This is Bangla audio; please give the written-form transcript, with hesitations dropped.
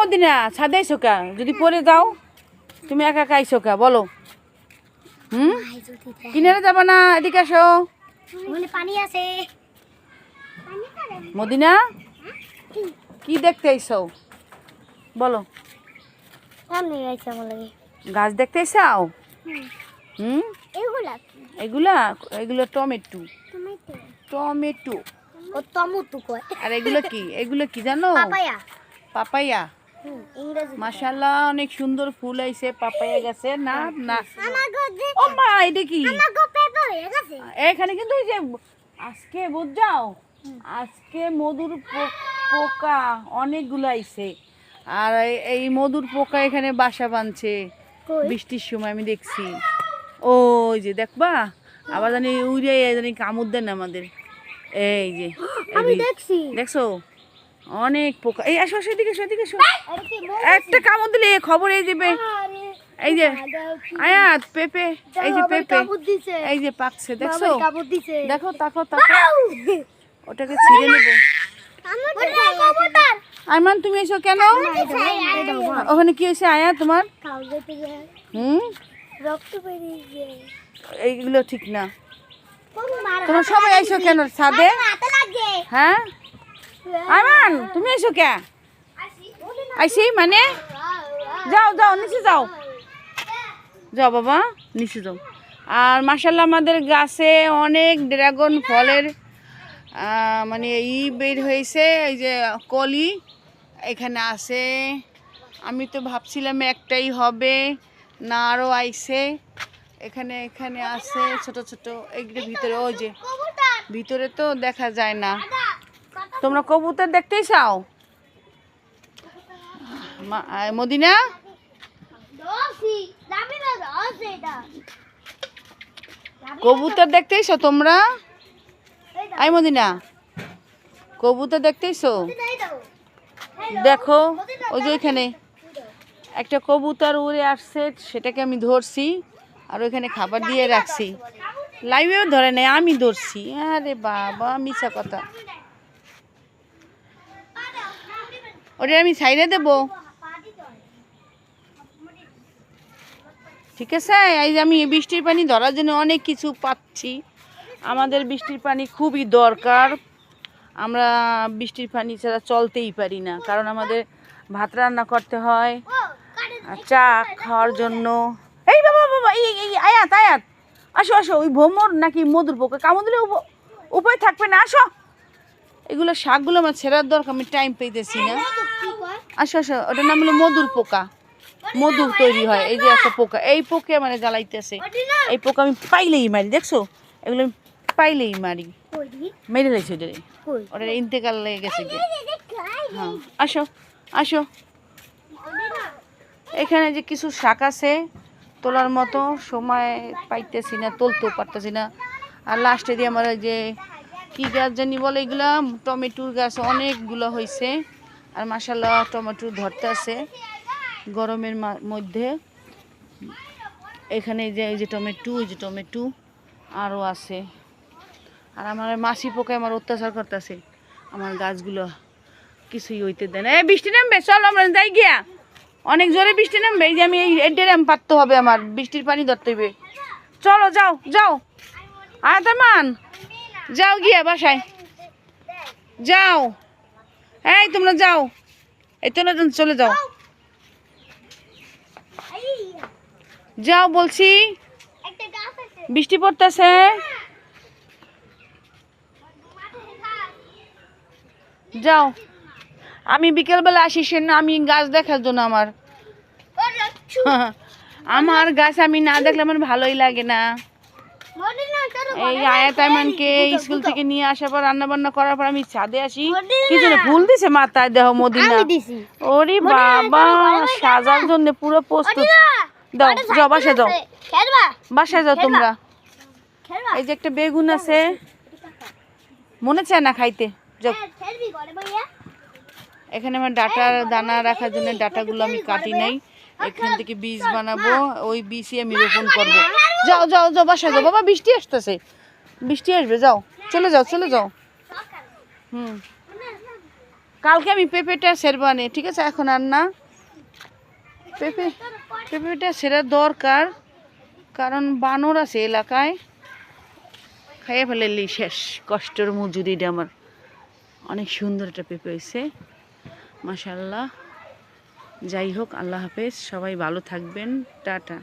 মদিনা ছাদে আইসো কা? যদি পরে যাও তুমি একা একা আইসো কা বলো? কিনারে যাবা না? এদিকে আসো। পানি আছে মদিনা কি দেখতে আইসো বলো? গাছ দেখতে আইসাও? এগুলা এগুলো টমেটো। টমেটো আর এগুলো কি? এগুলো কি জানো? পাপায়া। মাশাআল্লাহ অনেক সুন্দর ফুল আইছে পাপায়া গাছে। না না ও মা এটা কি? এখানে কিন্তু এই যে আজকে বুঝাও আজকে মধুর পোকা অনেকগুলো আইছে। আর এই মধুর পোকা এখানে বাসা বাঁধছে বৃষ্টির সময় আমি দেখছি। ওই যে দেখবা আবার জানি উড়ে জানি কামড় দেন আমাদের। এই যে আমি দেখছি দেখছো অনেক পোকা। এই আসো আসো এদিকে এসো এদিকে এসো। একটা কামড় দিলে খবর এই দিবে। এই যে আয়াত পেঁপে এই যে পেঁপে এই যে পাকছে দেখছো? দেখো তাকো তাকো ওটাকে ছিঁড়ে নেবো। আইমান তুমি এসো কেন? ওখানে কি হয়েছে আয়া তোমার? এইগুলো ঠিক না। তোমার সবাই আইসো কেন ছাদে? হ্যাঁ আইমান তুমি এসো কে? আইসি মানে যাও যাও নিচে যাও যাও বাবা নিচে যাও। আর মাশাআল্লাহ আমাদের গাছে অনেক ড্রাগন ফলের মানে বের হয়েছে। এই যে কলি এখানে আছে। আমি তো ভাবছিলাম একটাই হবে না আরও আইছে। এখানে এখানে আছে ছোট ছোট এগুলো ভিতরে। ওই যে ভিতরে তো দেখা যায় না। তোমরা কবুতর দেখতেই চাও মদিনা? কবুতর দেখতেইছো তোমরা? আই মদিনা কবুতর দেখতেইছো? দেখো ওই যে ওইখানে একটা কবুতর উড়ে আসছে সেটাকে আমি ধরছি আর ওইখানে খাবার দিয়ে রাখছি। লাইভেও ধরে নেই আমি ধরছি। আরে বাবা মিছা কথা। ওটা আমি ছাইড়ে দেবো ঠিক আছে? এই যে আমি বৃষ্টির পানি ধরার জন্য অনেক কিছু পাচ্ছি। আমাদের বৃষ্টির পানি খুবই দরকার। আমরা বৃষ্টির পানি ছাড়া চলতেই পারি না, কারণ আমাদের ভাত রান্না করতে হয়, চা খাওয়ার জন্য। এই বাবা বাবা এই আয়াত আয়াত আসো আসো। ওই ভ্রমর নাকি মধুর পোকা কামড় দিলে উপায় থাকবে না। আসো এগুলো শাকগুলো আমার ছেঁড়ার দরকার, আমি টাইম পেতেছি না। আসো আসো ওটার নাম হলো মধুর পোকা। মধু তৈরি হয়। এই যে একটা পোকা, এই পোকা মানে জ্বালাইতেছে। এই পোকা আমি পাইলেই মারি। দেখছো এগুলো আমি পাইলেই মারি। মেরে লাগছে ওটারে, ওটার ইন্তেকাল লেগে গেছে। হ্যাঁ আসো আসো। এখানে যে কিছু শাক আছে তোলার মতো, সময় পাইতেছি না, তুলতেও পারতেছি না। আর লাস্টে দিয়ে আমার যে কি গাছ জানি বলে এগুলা, টমেটোর গাছ অনেকগুলো হয়েছে। আর মাশাআল্লাহ টমেটো ধরতে আছে গরমের মধ্যে। এখানে যে এই যে টমেটো, এই যে টমেটো আরও আছে। আর আমার মাছি পোকায় আমার অত্যাচার করতেছে আমার গাছগুলো, কিছুই হইতে দেয় না। এই বৃষ্টি নামবে, চলো আমরা যাই গিয়া। অনেক জোরে বৃষ্টি নামবে। এই যে আমি এই ড্যাম পাততে হবে, আমার বৃষ্টির পানি ধরতে হবে। চলো যাও যাও আয়াতামান যাও গিয়া বাসায় যাও। এই তোমরা যাও, এই তো চলে যাও যাও বলছি, বৃষ্টি পড়তেছে। যাও আমি বিকেলবেলা আসি, সে না আমি গাছ দেখার জন্য। আমার গাছ আমি না দেখলে আমার ভালোই লাগে না। এই আয়াত আইমানকে স্কুল থেকে নিয়ে আসার পর রান্না বান্না করার পর আমি ছাদে আসি। কি জন্য ফুল দিছে মাথায় দেহ মদিনা? ওরে বাবা সাজার জন্য পুরো প্রস্তুত। দাও যাও বাসায় যাও, বাসায় যাও তোমরা। এই যে একটা বেগুন আছে, মনে চায় না খাইতে। যাও এখানে আমার ডাটার দানা রাখার জন্য ডাটাগুলো আমি কাটি নাই, এখান থেকে বীজ বানাবো, ওই বীজই আমি রোপণ করবো। যাও যাও যাও বাসায় যাও। বাবা বৃষ্টি আসতেছে, বৃষ্টি আসবে, যাও চলে যাও চলে যাও। কালকে আমি পেঁপেটা সেরবানে, ঠিক আছে? এখন আর না। পেঁপেটা সেরা দরকার, কারণ বানর আছে এলাকায়, খাইয়ে ফেলেলি শেষ। কষ্টের মজুরিটা আমার। অনেক সুন্দর একটা পেঁপে হয়েছে মাশাআল্লাহ। যাই হোক, আল্লাহ হাফেজ, সবাই ভালো থাকবেন, টাটা।